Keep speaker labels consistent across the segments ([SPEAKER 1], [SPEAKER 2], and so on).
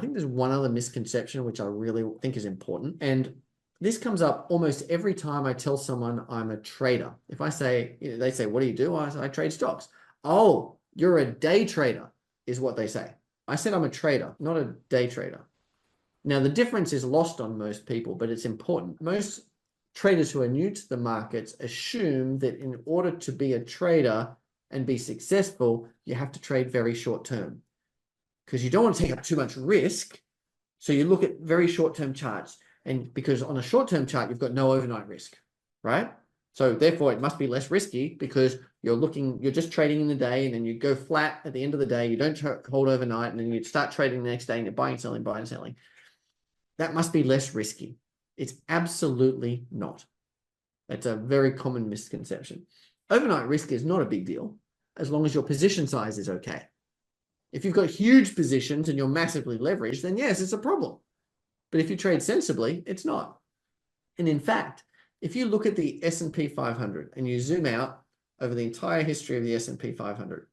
[SPEAKER 1] think there's one other misconception which I really think is important. And this comes up almost every time I tell someone I'm a trader. If I say, they say, what do you do? I say, I trade stocks. Oh, you're a day trader, is what they say. I said I'm a trader, not a day trader. Now, the difference is lost on most people, but it's important. Most traders who are new to the markets assume that in order to be a trader and be successful, you have to trade very short term because you don't want to take up too much risk. So you look at very short-term charts, and because on a short-term chart, you've got no overnight risk, right? So therefore it must be less risky because you're just trading in the day, and then you go flat at the end of the day. You don't hold overnight, and then you start trading the next day and you're buying and selling. That must be less risky. It's absolutely not. That's a very common misconception. Overnight risk is not a big deal as long as your position size is okay. If you've got huge positions and you're massively leveraged, then yes, it's a problem. But if you trade sensibly, it's not. And in fact, if you look at the S&P 500 and you zoom out over the entire history of the S&P 500,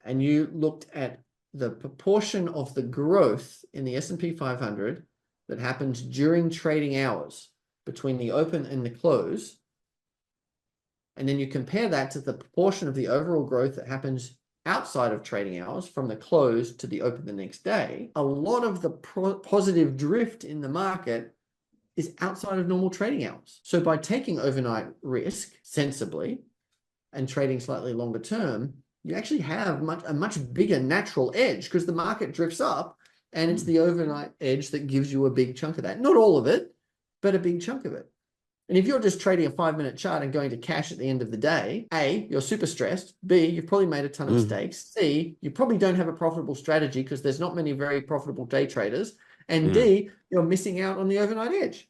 [SPEAKER 1] and you looked at the proportion of the growth in the S&P 500 that happens during trading hours between the open and the close, and then you compare that to the proportion of the overall growth that happens outside of trading hours from the close to the open the next day, a lot of the positive drift in the market is outside of normal trading hours. So by taking overnight risk sensibly and trading slightly longer term, you actually have a much bigger natural edge because the market drifts up, and it's the overnight edge that gives you a big chunk of that. Not all of it, but a big chunk of it. And if you're just trading a 5-minute chart and going to cash at the end of the day, A, you're super stressed. B, you've probably made a ton of mistakes. C, you probably don't have a profitable strategy because there's not many very profitable day traders. And D, you're missing out on the overnight edge.